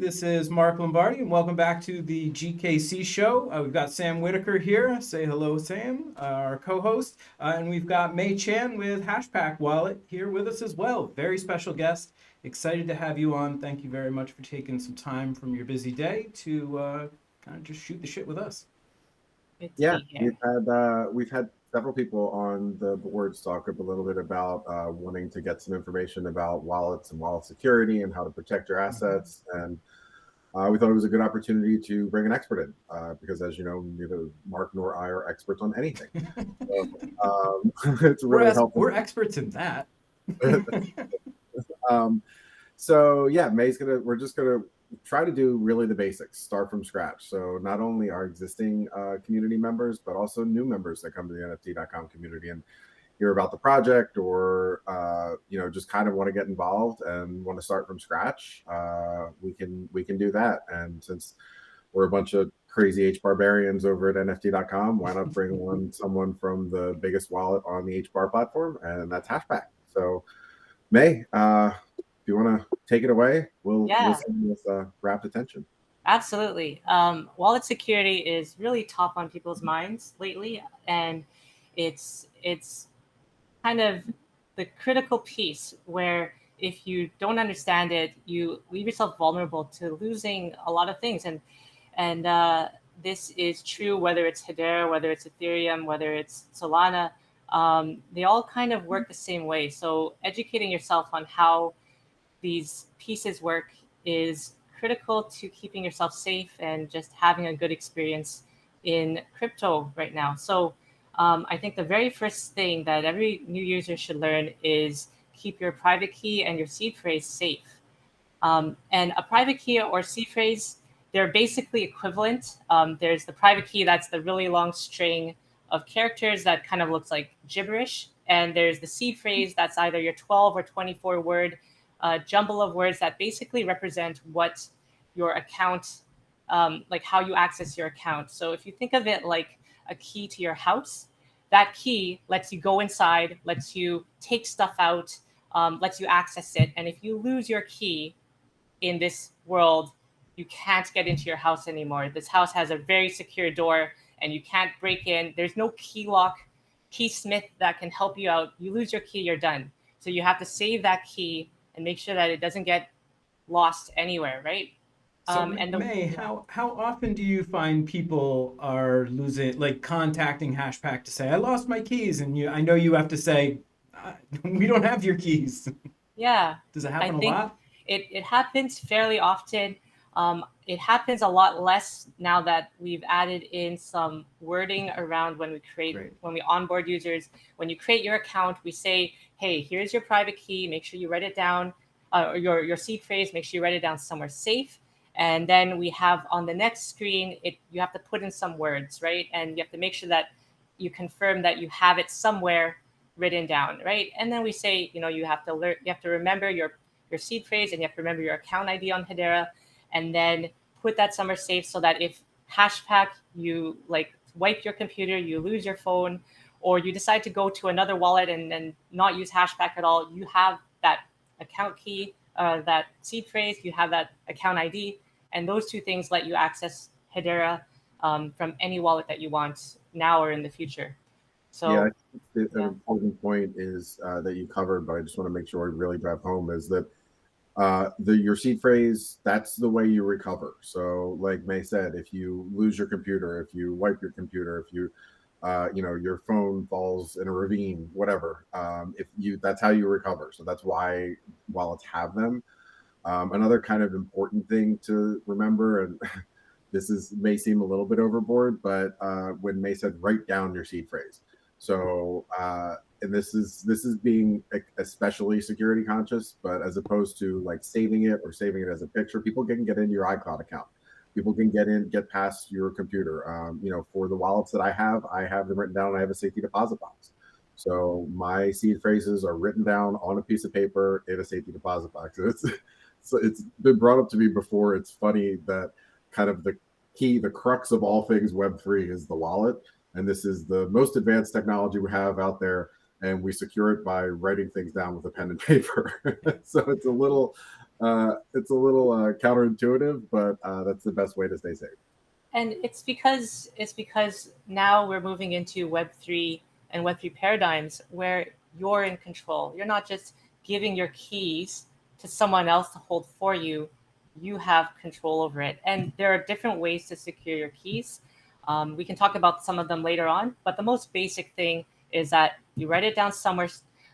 This is Mark Lombardi, and welcome back to the GKC Show. We've got Sam Whitaker here. Say hello, Sam, our co-host. And we've got May Chan with Hashpack Wallet here with us as well. Very special guest. Excited to have you on. Thank you very much for taking some time from your busy day to kind of just shoot the shit with us. Good to Yeah, be here. we've had several people on the boards talk up a little bit about wanting to get some information about wallets and wallet security and how to protect your assets. And we thought it was a good opportunity to bring an expert in because, as you know, neither Mark nor I are experts on anything. So, it's really helpful. We're experts in that. So yeah, we're just gonna try to do really the basics, start from scratch. So not only our existing community members, but also new members that come to the NFT.com community and hear about the project, or just kind of want to get involved and want to start from scratch. We can do that. And since we're a bunch of crazy H barbarians over at NFT.com, why not bring on someone from the biggest wallet on the H bar platform, and that's Hashpack. So May, if you want to take it away, we'll listen with rapt attention. Absolutely. Wallet security is really top on people's minds lately, and it's kind of the critical piece where if you don't understand it, you leave yourself vulnerable to losing a lot of things. And this is true whether it's Hedera, whether it's Ethereum, whether it's Solana. They all kind of work the same way. So educating yourself on how these pieces work is critical to keeping yourself safe and just having a good experience in crypto right now. So I think the very first thing that every new user should learn is keep your private key and your seed phrase safe. And a private key or seed phrase, they're basically equivalent. There's the private key, that's the really long string of characters that kind of looks like gibberish. And there's the seed phrase, that's either your 12 or 24 word jumble of words that basically represent what your account, like how you access your account. So if you think of it like a key to your house, that key lets you go inside, lets you take stuff out, lets you access it. And if you lose your key in this world, you can't get into your house anymore. This house has a very secure door and you can't break in. There's no key lock, keysmith that can help you out. You lose your key, you're done. So you have to save that key and make sure that it doesn't get lost anywhere, right? So May, how often do you find people are contacting Hashpack to say, I lost my keys, and I know you have to say, we don't have your keys. Yeah. Does it happen a lot? It happens fairly often. It happens a lot less now that we've added in some wording around when we onboard users. When you create your account, we say, hey, here's your private key. Make sure you write it down, or your seed phrase. Make sure you write it down somewhere safe. And then we have on the next screen, you have to put in some words, right? And you have to make sure that you confirm that you have it somewhere written down, right? And then we say, you have to remember your seed phrase, and you have to remember your account ID on Hedera, and then put that somewhere safe so that if Hashpack, you wipe your computer, you lose your phone, or you decide to go to another wallet and not use Hashpack at all, you have that account key, that seed phrase, you have that account ID, and those two things let you access Hedera from any wallet that you want now or in the future. So yeah, I think an important point is that you covered, but I just want to make sure we really drive home is that your seed phrase, that's the way you recover. So like May said, if you lose your computer, if you wipe your computer, if you your phone falls in a ravine, whatever, that's how you recover. So that's why wallets have them. Another kind of important thing to remember, and may seem a little bit overboard, but when May said write down your seed phrase. So and this is being especially security conscious, but as opposed to like saving it as a picture, people can get into your iCloud account. People can get past your computer. For the wallets that I have them written down. I have a safety deposit box. So my seed phrases are written down on a piece of paper in a safety deposit box. So it's been brought up to me before. It's funny that kind of the crux of all things Web3 is the wallet. And this is the most advanced technology we have out there. And we secure it by writing things down with a pen and paper. So it's a little It's a little counterintuitive, but that's the best way to stay safe. And it's because now we're moving into Web3 and Web3 paradigms where you're in control. You're not just giving your keys to someone else to hold for you. You have control over it. And there are different ways to secure your keys. We can talk about some of them later on, but the most basic thing is that you write it down somewhere,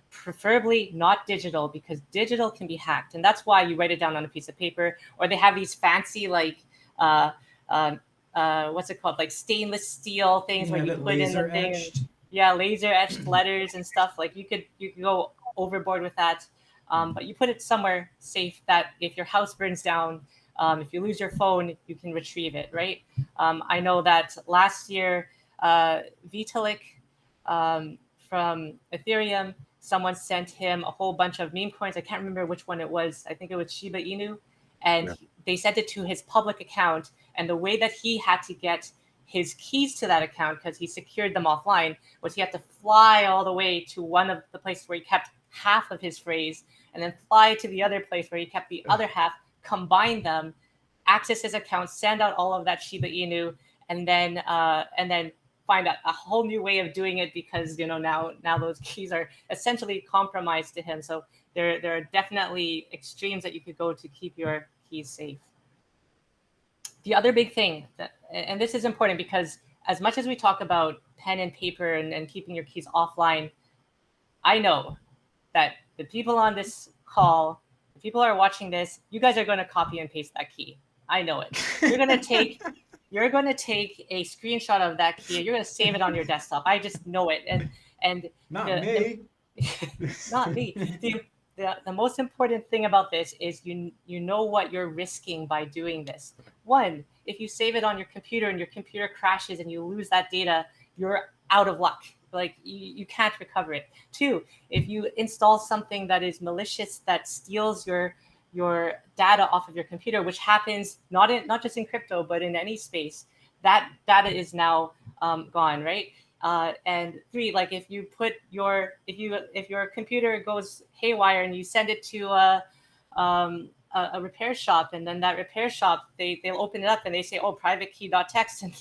preferably not digital, because digital can be hacked. And that's why you write it down on a piece of paper, or they have these fancy uh, uh, what's it called, like stainless steel things where you put in the thing. Yeah, laser etched letters and stuff. Like you could go overboard with that, but you put it somewhere safe that if your house burns down, if you lose your phone, you can retrieve it, right? I know that last year, Vitalik from Ethereum, someone sent him a whole bunch of meme coins. I can't remember which one it was. I think it was Shiba Inu, and Yeah. they sent it to his public account. And the way that he had to get his keys to that account, because he secured them offline, was he had to fly all the way to one of the places where he kept half of his phrase, and then fly to the other place where he kept the other half, combine them, access his account, send out all of that Shiba Inu, and then find a whole new way of doing it, because now those keys are essentially compromised to him. So there are definitely extremes that you could go to keep your keys safe. The other big thing and this is important, because as much as we talk about pen and paper and keeping your keys offline, I know that the people on this call, the people who are watching this, you guys are going to copy and paste that key. I know it. You're going to take a screenshot of that key. You're going to save it on your desktop. I just know it. And Not me. not me. The most important thing about this is you know what you're risking by doing this. One, if you save it on your computer and your computer crashes and you lose that data, you're out of luck. Like you can't recover it. Two, if you install something that is malicious, that steals your data off of your computer, which happens not just in crypto but in any space, that data is now gone, right? And three, like if your computer goes haywire and you send it to a repair shop, and then that repair shop they'll open it up and they say, oh, private key.txt, and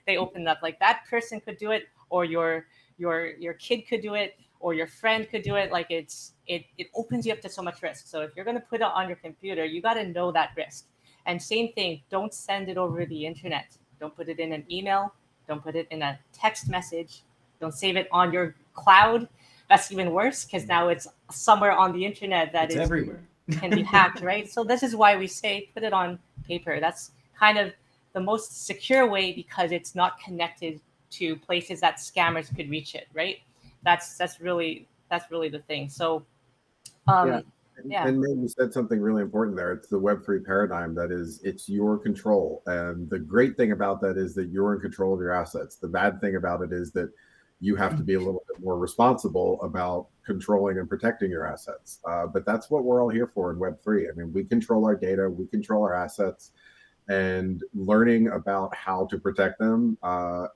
they open it up. Like that person could do it, or your kid could do it, or your friend could do it. Like it opens you up to so much risk. So if you're going to put it on your computer, you got to know that risk. And same thing, don't send it over the internet. Don't put it in an email. Don't put it in a text message. Don't save it on your cloud. That's even worse, because now it's somewhere on the internet that it's everywhere. can be hacked, right? So this is why we say put it on paper. That's kind of the most secure way, because it's not connected to places that scammers could reach it, right? That's really the thing. So yeah. And maybe you said something really important there. It's the Web3 paradigm. It's your control. And the great thing about that is that you're in control of your assets. The bad thing about it is that you have to be a little bit more responsible about controlling and protecting your assets. But that's what we're all here for in Web3. I mean, we control our data, we control our assets, and learning about how to protect them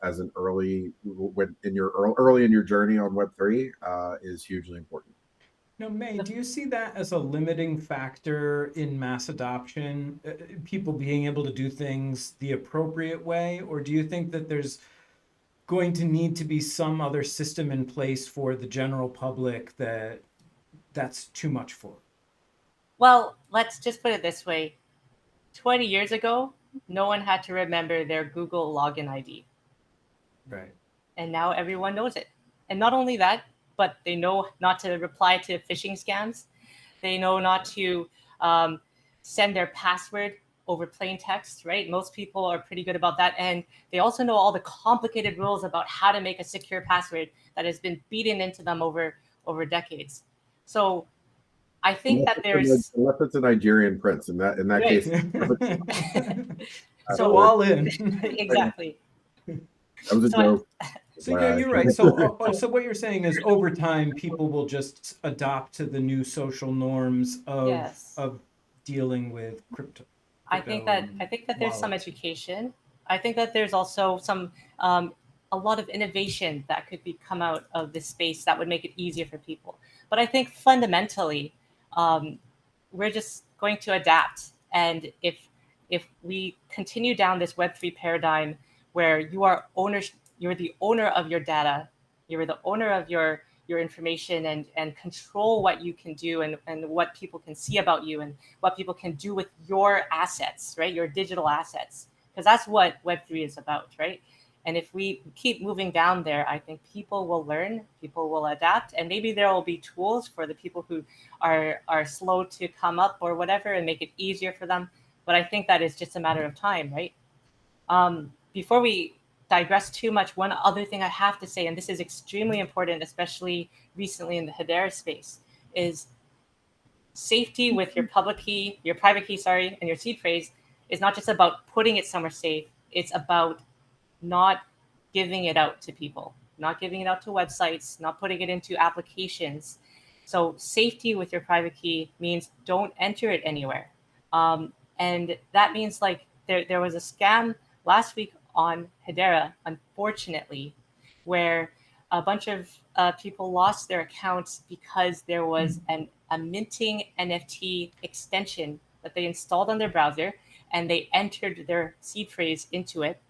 as an early in your journey on Web3 is hugely important. Now, May, do you see that as a limiting factor in mass adoption, people being able to do things the appropriate way? Or do you think that there's going to need to be some other system in place for the general public that's too much for? Well, let's just put it this way. 20 years ago, no one had to remember their Google login ID. Right. And now everyone knows it. And not only that, but they know not to reply to phishing scams. They know not to send their password over plain text, right? Most people are pretty good about that. And they also know all the complicated rules about how to make a secure password that has been beaten into them over decades. So I think that there's... Unless it's a Nigerian prince, in that right. case. So all in. Exactly. That was a joke. So yeah, you're right. So what you're saying is, over time, people will just adopt to the new social norms of Yes. of dealing with crypto. I think that there's some education. I think that there's also some a lot of innovation that could come out of this space that would make it easier for people. But I think fundamentally, we're just going to adapt. And if we continue down this Web3 paradigm where you're the owner of your data, you're the owner of your information, and control what you can do, and what people can see about you, and what people can do with your assets, right? Your digital assets, because that's what Web3 is about, right? And if we keep moving down there, I think people will learn, people will adapt, and maybe there will be tools for the people who are slow to come up or whatever, and make it easier for them. But I think that is just a matter of time, right? Before we digress too much, one other thing I have to say, and this is extremely important, especially recently in the Hedera space, is safety with your public key, your private key, sorry, and your seed phrase is not just about putting it somewhere safe. It's about not giving it out to people, not giving it out to websites, not putting it into applications. So safety with your private key means don't enter it anywhere. And that means, like, there was a scam last week on Hedera, unfortunately, where a bunch of people lost their accounts because there was a minting NFT extension that they installed on their browser, and they entered their seed phrase into it,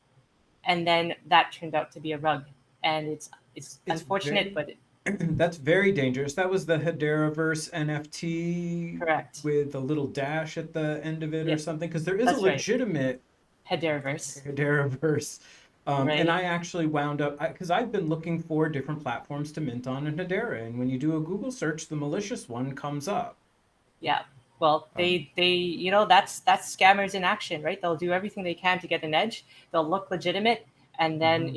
and then that turned out to be a rug. And it's unfortunate, but that's very dangerous. That was the Hederaverse NFT, correct. with a little dash at the end of it, or Yep, something, because there is a that's right. legitimate Hederaverse, Hederaverse. And right? I actually wound up, because I've been looking for different platforms to mint on in Hedera, and when you do a Google search, the malicious one comes up. Yeah. Well, they that's scammers in action, right? They'll do everything they can to get an edge. They'll look legitimate, and then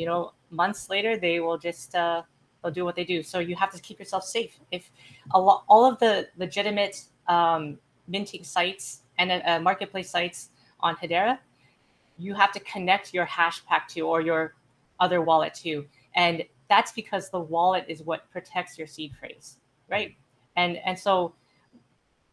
months later they will just they'll do what they do. So you have to keep yourself safe. If all of the legitimate minting sites and marketplace sites on Hedera, you have to connect your hashpack to, or your other wallet to, and that's because the wallet is what protects your seed phrase, right? And so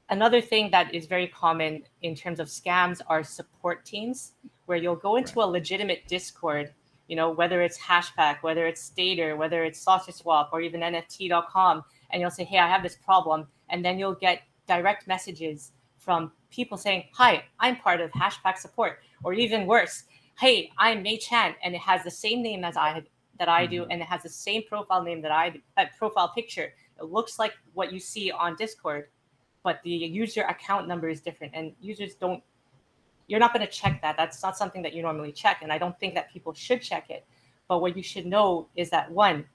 another thing that is very common in terms of scams are support teams, where you'll go into a legitimate Discord, whether it's Hashpack, whether it's Stater, whether it's Sausage Swap, or even NFT.com, and you'll say, hey, I have this problem. And then you'll get direct messages from people saying, hi, I'm part of Hashpack support. Or even worse, hey, I'm Mei Chan, and it has the same name as I do, and it has the same profile name that profile picture. It looks like what you see on Discord, but the user account number is different, and you're not going to check that. That's not something that you normally check, and I don't think that people should check it. But what you should know is that, one,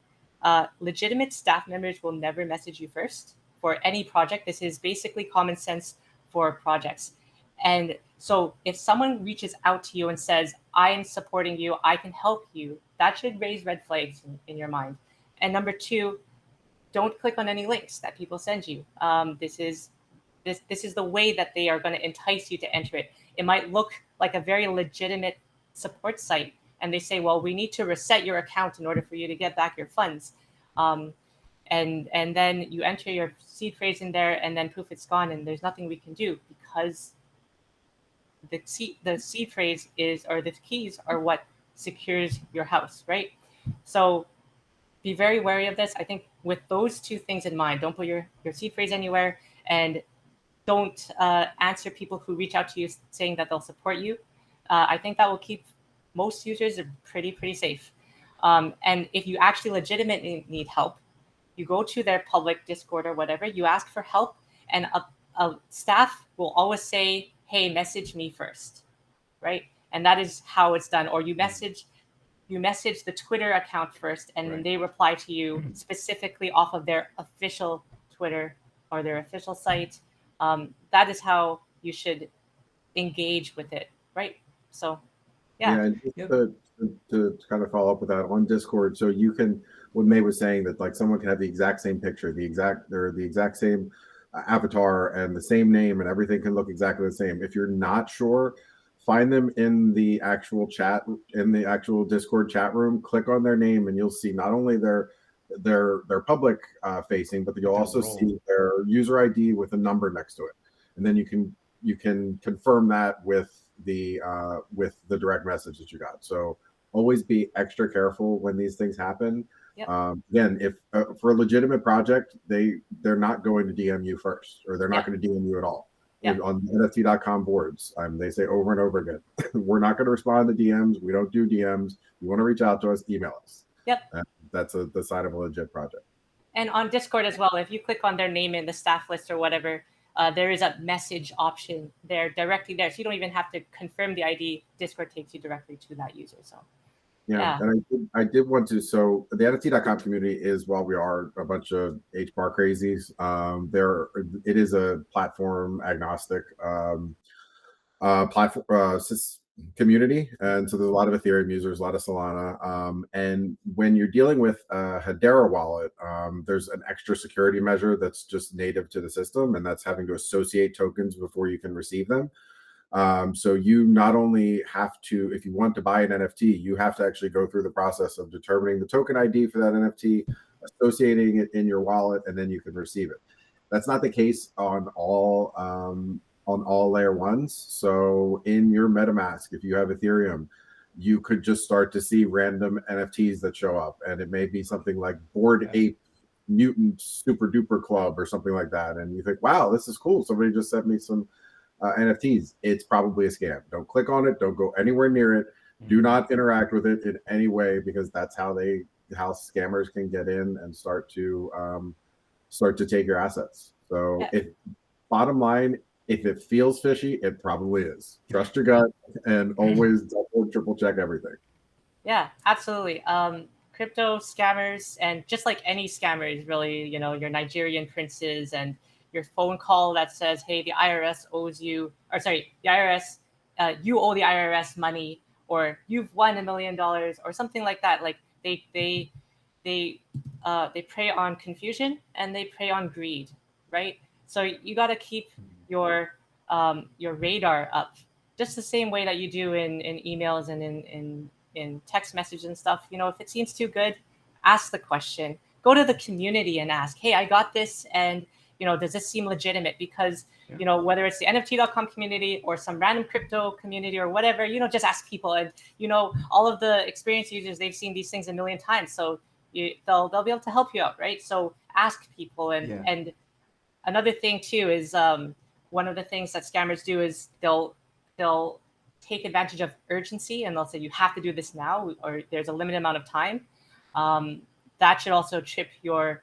legitimate staff members will never message you first for any project. This is basically common sense for projects. And so if someone reaches out to you and says, I am supporting you, I can help you, that should raise red flags in your mind. And number two, don't click on any links that people send you. This is the way that they are going to entice you to enter it. It might look like a very legitimate support site, and they say, well, we need to reset your account in order for you to get back your funds. And then you enter your seed phrase in there, and then poof, it's gone, and there's nothing we can do, because the seed phrase or the keys are what secures your house, right? So be very wary of this. I think with those two things in mind, don't put your seed phrase anywhere, and don't answer people who reach out to you saying that they'll support you. I think that will keep most users pretty safe. And if you actually legitimately need help, you go to their public Discord or whatever, you ask for help, and a staff will always say, hey, message me first, right? And that is how it's done. Or you message the Twitter account first, and then they reply to you specifically off of their official Twitter or their official site. That is how you should engage with it, right? So, yeah. And to kind of follow up with that on Discord, so you can, what May was saying, that like someone can have the exact same picture, the exact same avatar and the same name, and everything can look exactly the same. If you're not sure, find them in the actual chat, in the actual Discord chat room, click on their name, and you'll see not only their public facing, but you'll also see their user ID with a number next to it, and then you can confirm that with the direct message that you got. So always be extra careful when these things happen. Yep. Again, if for a legitimate project, they're not going to DM you first, or they're not going to DM you at all. Yeah. on NFT.com boards. They say over and over again, we're not going to respond to DMs. We don't do DMs. You want to reach out to us, email us. Yep. That's the sign of a legit project. And on Discord as well, if you click on their name in the staff list or whatever, there is a message option there directly there. So you don't even have to confirm the ID. Discord takes you directly to that user. So yeah. And I did want to, so the NFT.com community is, while we are a bunch of HBAR crazies, it is a platform agnostic community, and so there's a lot of Ethereum users, a lot of Solana, and when you're dealing with a Hedera wallet, there's an extra security measure that's just native to the system, and that's having to associate tokens before you can receive them. So you not only have to, if you want to buy an NFT, you have to actually go through the process of determining the token ID for that NFT, associating it in your wallet, and then you can receive it. That's not the case on all layer ones. So in your MetaMask, if you have Ethereum, you could just start to see random NFTs that show up, and it may be something like Bored Ape Mutant Super Duper Club or something like that, and you think, wow, this is cool, somebody just sent me some NFTs. It's probably a scam. Don't click on it. Don't go anywhere near it. Do not interact with it in any way, because that's how scammers can get in and start to take your assets. So bottom line, if it feels fishy, it probably is. Trust your gut and always double, triple check everything. Yeah, absolutely. Crypto scammers, and just like any scammers, really, your Nigerian princes and your phone call that says, hey, the IRS owes you, or sorry, the IRS, you owe the IRS money, or you've won $1 million, or something like that. Like they prey on confusion and they prey on greed, right? So you got to keep your radar up, just the same way that you do in emails and in text messages and stuff. If it seems too good, ask the question. Go to the community and ask, hey, I got this, and does this seem legitimate? Because whether it's the NFT.com community or some random crypto community or whatever, just ask people. And all of the experienced users, they've seen these things a million times, so they'll be able to help you out, right? So ask people. And another thing too is one of the things that scammers do is they'll take advantage of urgency, and they'll say, you have to do this now, or there's a limited amount of time. That should also trip your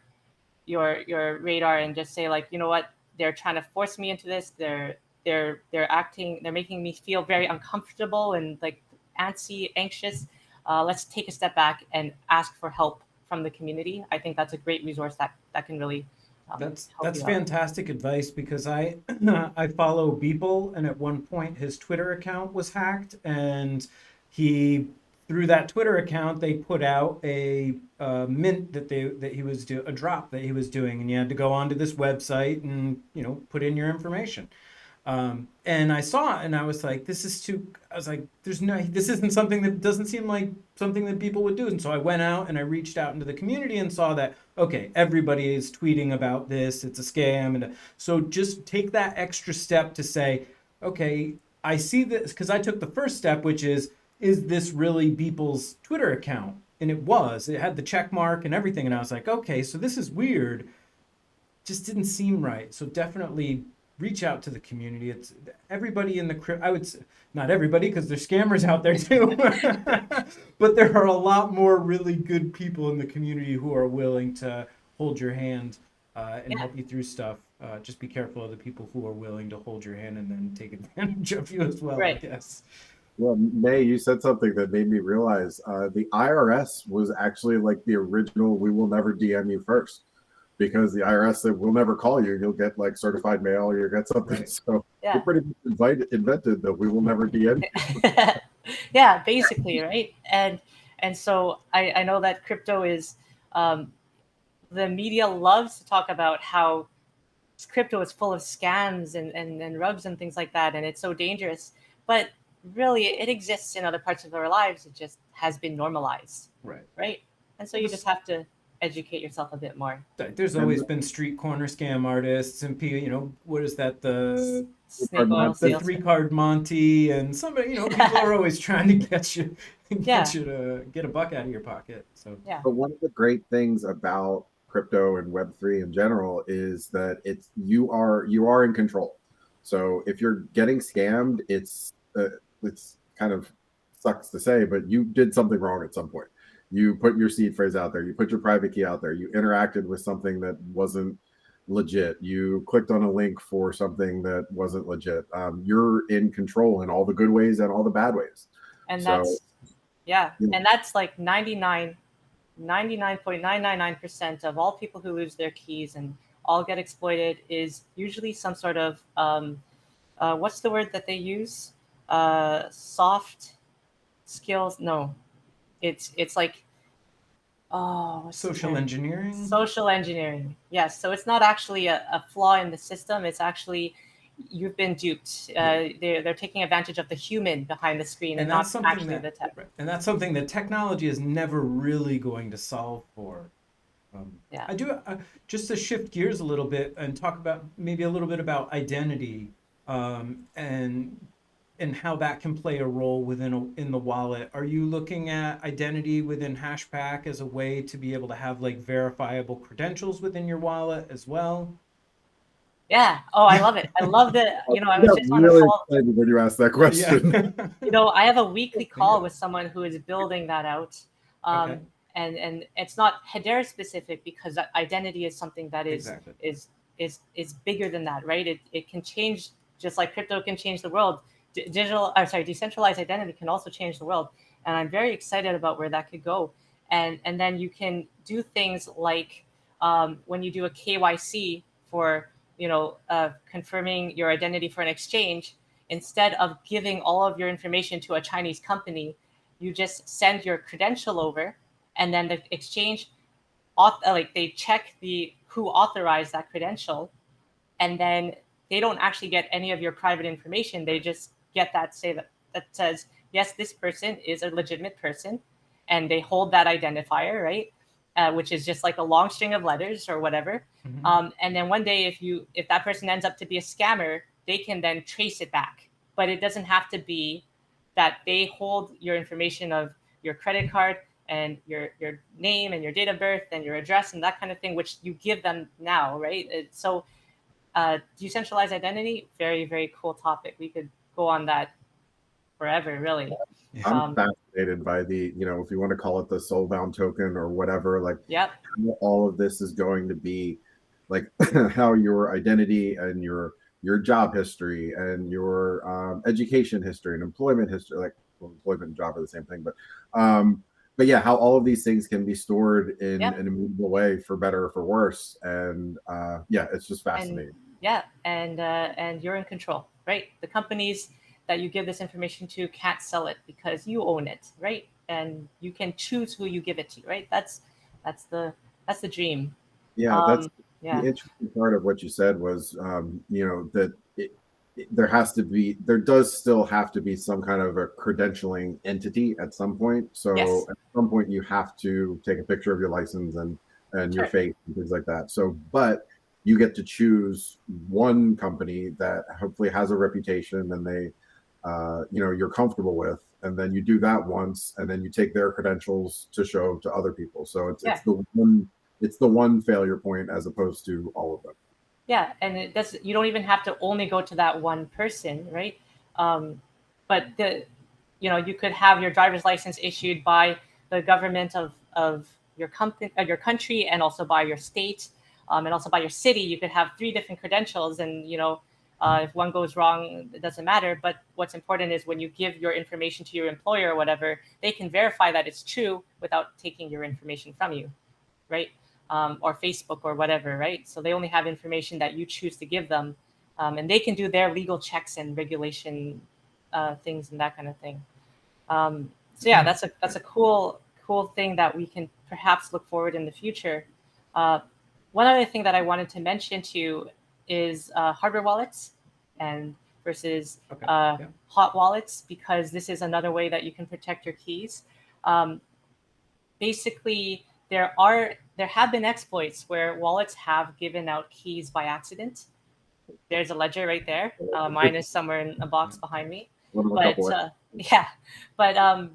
radar, and just say, like, you know what, they're trying to force me into this. They're making me feel very uncomfortable and like anxious. Let's take a step back and ask for help from the community. I think that's a great resource that can really that's fantastic advice, because I follow Beeple, and at one point his Twitter account was hacked, and through that Twitter account they put out a mint that he was a drop that he was doing, and you had to go onto this website and put in your information. And I saw it, and I was like, this isn't something that doesn't seem like something that people would do. And so I went out and I reached out into the community and saw that, okay, everybody is tweeting about this. It's a scam. And so just take that extra step to say, okay, I see this, because I took the first step, which is this really Beeple's Twitter account? And it had the check mark and everything. And I was like, okay, so this is weird. Just didn't seem right. So definitely reach out to the community. It's everybody in the I would say, not everybody, because there's scammers out there too, but there are a lot more really good people in the community who are willing to hold your hand and help you through stuff. Just be careful of the people who are willing to hold your hand and then take advantage of you as well, right. I guess. Well, May, you said something that made me realize the IRS was actually like the original "we will never DM you" first. Because the IRS said, we'll never call you. You'll get like certified mail, or you'll get something. Right. So we're pretty much invented that we will never DM you. Yeah, basically, right? And so I know that crypto is, the media loves to talk about how crypto is full of scams and rugs and things like that, and it's so dangerous. But really, it exists in other parts of our lives. It just has been normalized. Right? And so you just have to educate yourself a bit more. There's always been street corner scam artists, and what is that, the three-card Monty, and somebody, people are always trying to get you to get a buck out of your pocket. So but one of the great things about crypto and Web3 in general is that you are in control. So if you're getting scammed, it's kind of sucks to say, but you did something wrong at some point. You put your seed phrase out there, you put your private key out there, you interacted with something that wasn't legit, you clicked on a link for something that wasn't legit. You're in control in all the good ways and all the bad ways. And So yeah. and that's like 99.999% of all people who lose their keys and all get exploited is usually some sort of what's the word that they use? Soft skills. No, it's like Social engineering. Social engineering. Yes. So it's not actually a flaw in the system. It's actually you've been duped. They're taking advantage of the human behind the screen and not that's something actually the tech. and that's something that technology is never really going to solve for. Yeah. I do just to shift gears a little bit and talk about maybe a little bit about identity, and how that can play a role in the wallet. Are you looking at identity within Hashpack as a way to be able to have like verifiable credentials within your wallet as well? Yeah. Oh, I love it. I love that. I I was got just on a really call. excited when you asked that question. Yeah. I have a weekly call with someone who is building that out. Okay. And it's not Hedera specific because that identity is something that Exactly. is bigger than that, right? It can change just like crypto can change the world. Decentralized identity can also change the world, and I'm very excited about where that could go. And then you can do things like when you do a KYC for confirming your identity for an exchange, instead of giving all of your information to a Chinese company, you just send your credential over, and then the exchange they check the who authorized that credential, and then they don't actually get any of your private information. They just get that that says yes, this person is a legitimate person, and they hold that identifier, right? Which is just like a long string of letters or whatever. Mhm. And then one day, if that person ends up to be a scammer, they can then trace it back. But it doesn't have to be that they hold your information of your credit card and your name and your date of birth and your address and that kind of thing, which you give them now, right? So decentralized identity, very, very cool topic. We could go on that forever, really. I'm fascinated by if you want to call it the soulbound token or whatever, like Yep. how all of this is going to be, like how your identity and your job history and your education history and employment history, like employment and job are the same thing, but yeah, how all of these things can be stored in Yep. an immutable way for better or for worse, and yeah, it's just fascinating. And you're in control, right? The companies that you give this information to can't sell it because you own it, right? And you can choose who you give it to, right? That's the dream. Yeah, that's the Yeah. interesting part of what you said was, that there does still have to be some kind of a credentialing entity at some point. So Yes. at some point you have to take a picture of your license and your Sure. face and things like that. So, but you get to choose one company that hopefully has a reputation and they, you're comfortable with, and then you do that once, and then you take their credentials to show to other people. So Yeah. it's the one failure point as opposed to all of them. Yeah, and you don't even have to only go to that one person, right? But you could have your driver's license issued by the government of your company, your country, and also by your state, and also by your city. You could have 3 different credentials, and if one goes wrong, it doesn't matter. But what's important is when you give your information to your employer or whatever, they can verify that it's true without taking your information from you, right? Or Facebook or whatever, right? So they only have information that you choose to give them, and they can do their legal checks and regulation things and that kind of thing. So yeah, that's a cool thing that we can perhaps look forward in the future. One other thing that I wanted to mention too is hardware wallets and versus Okay. Yeah. hot wallets, because this is another way that you can protect your keys. Basically, there have been exploits where wallets have given out keys by accident. There's a ledger right there. Mine is somewhere in a box behind me. But yeah, but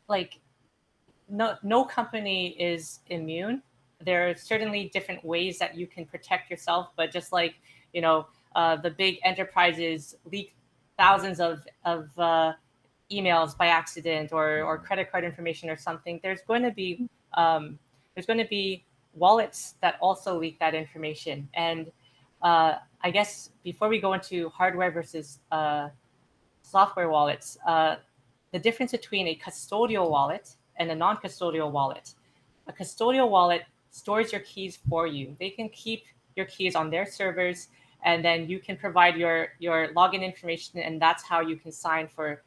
like no company is immune. There are certainly different ways that you can protect yourself, but just like the big enterprises leak thousands of emails by accident, or credit card information or something, there's going to be wallets that also leak that information. And I guess before we go into hardware versus software wallets, the difference between a custodial wallet and a non-custodial wallet. A custodial wallet stores your keys for you. They can keep your keys on their servers, and then you can provide your login information, and that's how you can sign for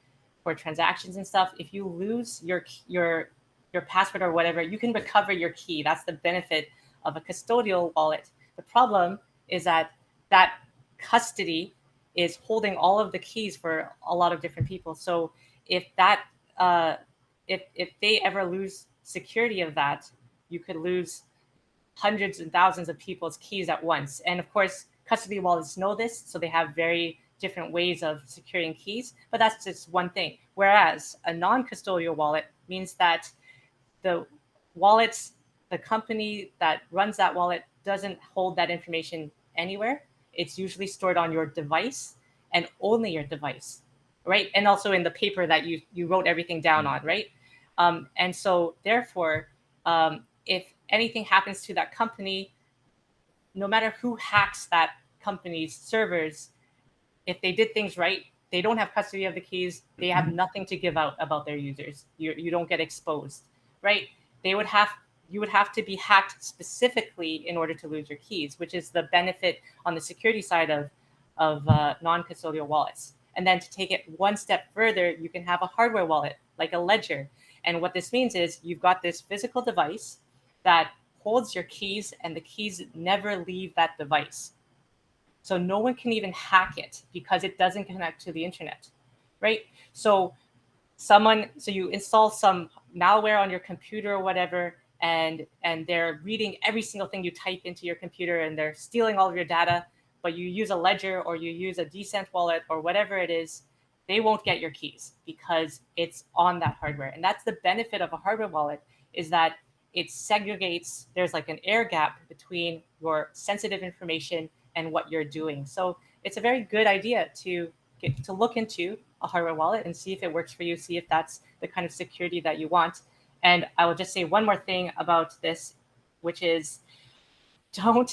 transactions and stuff. If you lose your password or whatever, you can recover your key. That's the benefit of a custodial wallet. The problem is that custody is holding all of the keys for a lot of different people. So if they ever lose security of that, you could lose hundreds and thousands of people's keys at once. And of course, custody wallets know this, so they have very different ways of securing keys, but that's just one thing. Whereas a non-custodial wallet means that the company that runs that wallet doesn't hold that information anywhere. It's usually stored on your device, and only your device, right? And also in the paper that you wrote everything down on, right? And so therefore, if anything happens to that company, no matter who hacks that company's servers, if they did things right, they don't have custody of the keys. They have nothing to give out about their users. You don't get exposed, right? You would have to be hacked specifically in order to lose your keys, which is the benefit on the security side of non-custodial wallets. And then to take it one step further, you can have a hardware wallet, like a ledger. And what this means is you've got this physical device that holds your keys, and the keys never leave that device. So no one can even hack it because it doesn't connect to the internet, right? So you install some malware on your computer or whatever, and they're reading every single thing you type into your computer, and they're stealing all of your data, but you use a ledger or you use a Decent wallet or whatever it is, they won't get your keys because it's on that hardware. And that's the benefit of a hardware wallet, is that it segregates, there's like an air gap between your sensitive information and what you're doing. So it's a very good idea to look into a hardware wallet and see if it works for you, see if that's the kind of security that you want. And I will just say one more thing about this, which is don't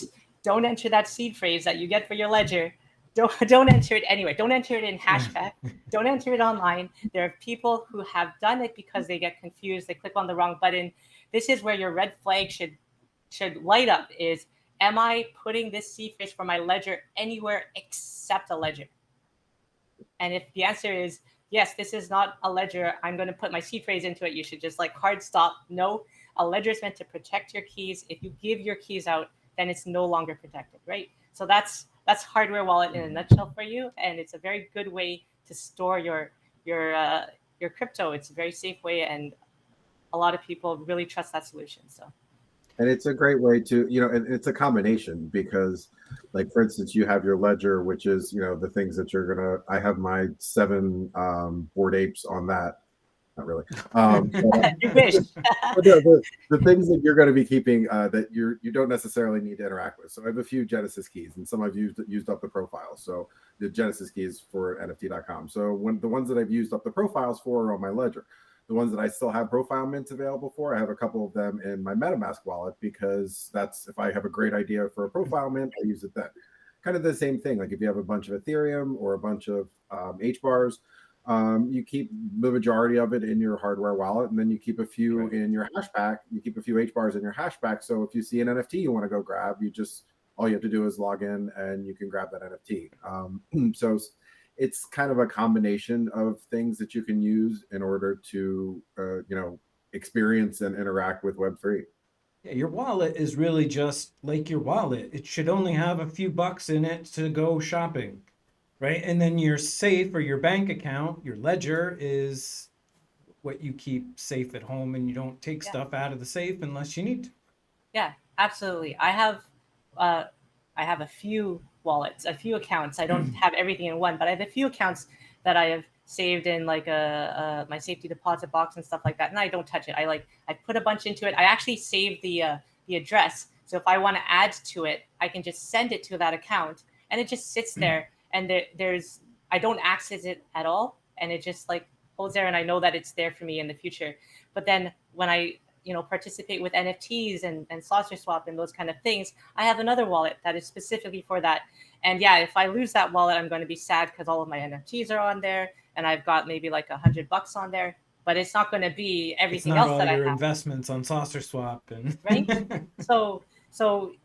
enter that seed phrase that you get for your ledger. Don't enter it anywhere. Don't enter it in Hashpack. Don't enter it online. There are people who have done it because they get confused. They click on the wrong button. This is where your red flag should light up. Is, am I putting this seed phrase for my ledger anywhere except a ledger? And if the answer is yes, this is not a ledger, I'm going to put my seed phrase into it, you should just hard stop. No, a ledger is meant to protect your keys. If you give your keys out, then it's no longer protected, right? So that's hardware wallet in a nutshell for you, and it's a very good way to store your crypto. It's a very safe way, and a lot of people really trust that solution. So, and it's a great way to, and it's a combination, because, like, for instance, you have your ledger, which is, the things that I have my 7 Bored Apes on that. Not really. You wish. But the things that you're going to be keeping that you don't necessarily need to interact with. So I have a few Genesis keys, and some I've used up the profiles. So the Genesis keys for NFT.com. So the ones that I've used up the profiles for are on my ledger. The ones that I still have profile mints available for, I have a couple of them in my MetaMask wallet, because that's, if I have a great idea for a profile mint, I use it then. Kind of the same thing. Like if you have a bunch of Ethereum or a bunch of HBARs, you keep the majority of it in your hardware wallet, and then you keep a few in your hashpack. You keep a few HBARs in your hashpack. So if you see an NFT you want to go grab, all you have to do is log in and you can grab that NFT. So it's kind of a combination of things that you can use in order to, experience and interact with Web3. Yeah, your wallet is really just like your wallet. It should only have a few bucks in it to go shopping, right? And then your safe, or your bank account, your ledger, is what you keep safe at home, and you don't take stuff out of the safe unless you need to. Yeah, absolutely. I have a few wallets, a few accounts. I don't have everything in one, but I have a few accounts that I have saved in my safety deposit box and stuff like that, and I don't touch it. I put a bunch into it. I actually saved the address, so if I want to add to it, I can just send it to that account, and it just sits there, and I don't access it at all, and it just like holds there, and I know that it's there for me in the future. But then when I participate with NFTs and saucer swap and those kind of things, I have another wallet that is specifically for that. And yeah, if I lose that wallet, I'm going to be sad because all of my NFTs are on there, and I've got maybe like $100 on there, but it's not going to be It's everything not else all that I your have, investments on saucer swap and right? So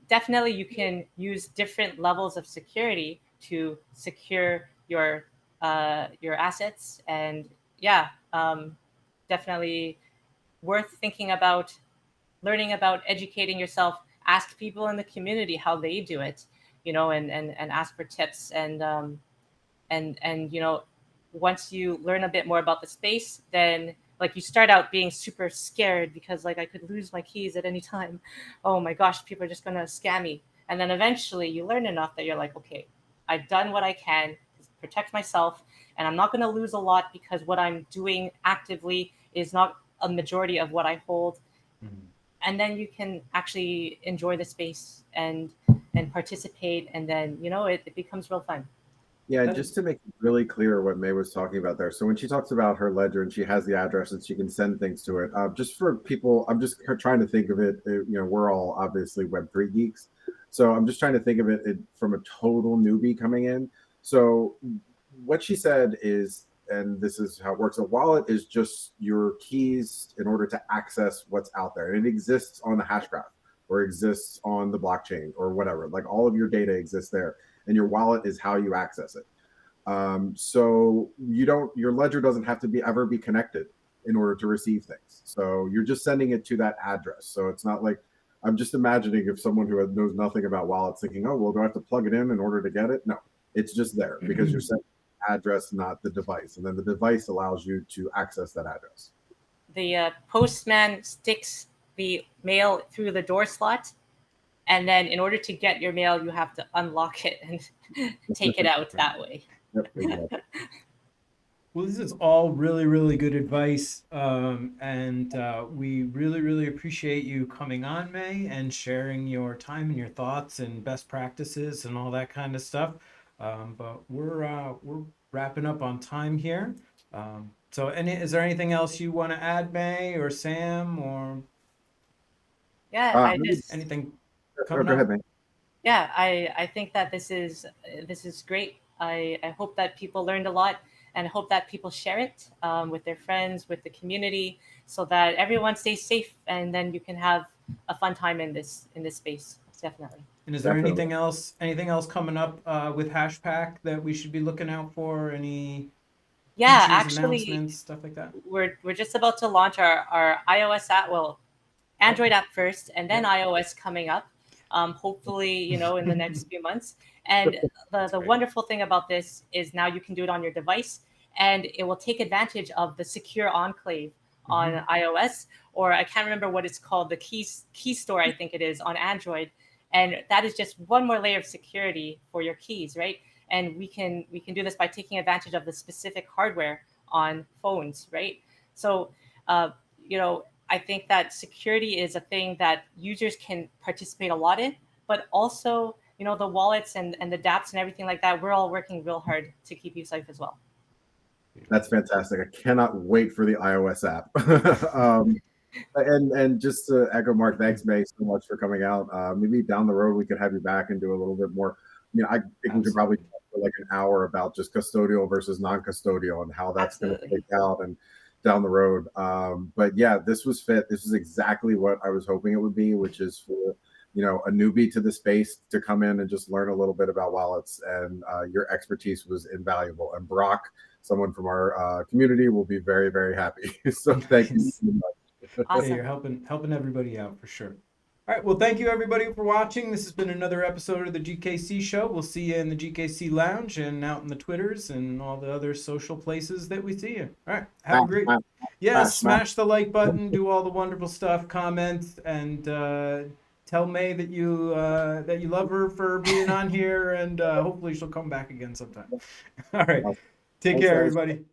definitely you can use different levels of security to secure your assets, and yeah, definitely worth thinking about, learning about, educating yourself. Ask people in the community how they do it, and ask for tips. And once you learn a bit more about the space, then like you start out being super scared because like I could lose my keys at any time. Oh my gosh, people are just gonna scam me. And then eventually you learn enough that you're like, okay, I've done what I can to protect myself, and I'm not gonna lose a lot because what I'm doing actively is not a majority of what I hold. Mhm. And then you can actually enjoy the space and participate, and then it becomes real fun. Yeah, That just is- to make it really clear what May was talking about there. So when she talks about her ledger and she has the address and she can send things to it, just for people, I'm just trying to think of it. We're all obviously Web3 geeks, so I'm just trying to think of it from a total newbie coming in. So what she said is, and this is how it works: a wallet is just your keys in order to access what's out there, and it exists on the hash graph or exists on the blockchain or whatever. Like all of your data exists there, and your wallet is how you access it. So your ledger doesn't have to ever be connected in order to receive things. So you're just sending it to that address. So it's not like, I'm just imagining if someone who knows nothing about wallets thinking, oh, well, do I have to plug it in order to get it? No, it's just there because you're sending the address, not the device. And then the device allows you to access that address. The postman sticks the mail through the door slot, and then in order to get your mail, you have to unlock it and take it out that way. Yep, exactly. Well, this is all really, really good advice. And we really, really appreciate you coming on, May, and sharing your time and your thoughts and best practices and all that kind of stuff. But we're wrapping up on time here. So is there anything else you want to add, May or Sam, or Yeah, I Maybe, just anything go coming ahead, up? man. yeah, I think that this is great. I hope that people learned a lot, and hope that people share it with their friends, with the community, so that everyone stays safe, and then you can have a fun time in this space. Definitely. And is there Definitely. anything else coming up with Hashpack that we should be looking out for? Any Yeah, features, actually, announcements, stuff like that? we're just about to launch our iOS app. Well, Android app first, and then iOS coming up. Hopefully, in the next few months. And the great. wonderful thing about this is now you can do it on your device, and it will take advantage of the secure enclave on iOS, or I can't remember what it's called, the key store, I think it is, on Android. And that is just one more layer of security for your keys, right? And we can do this by taking advantage of the specific hardware on phones, right? So, uh, I think that security is a thing that users can participate a lot in, but also, the wallets and the dApps and everything like that, we're all working real hard to keep you safe as well. That's fantastic. I cannot wait for the iOS app. And just to echo Mark, thanks, May, so much for coming out. Maybe down the road we could have you back and do a little bit more. I think we could probably talk for like an hour about just custodial versus non-custodial and how that's going to Absolutely. take out and down the road. But yeah, this was fit. This is exactly what I was hoping it would be, which is for a newbie to the space to come in and just learn a little bit about wallets. And your expertise was invaluable. And Brock, someone from our community, will be very, very happy. So thank you so much. Yeah, Awesome. you're helping everybody out for sure. All right, well, thank you everybody for watching. This has been another episode of the GKC Show. We'll see you in the GKC Lounge and out in the Twitters and all the other social places that we see you. All right, have a great. Smash the like button, do all the wonderful stuff, comment, and tell May that you love her for being on here, and hopefully she'll come back again sometime. All right, take care, everybody.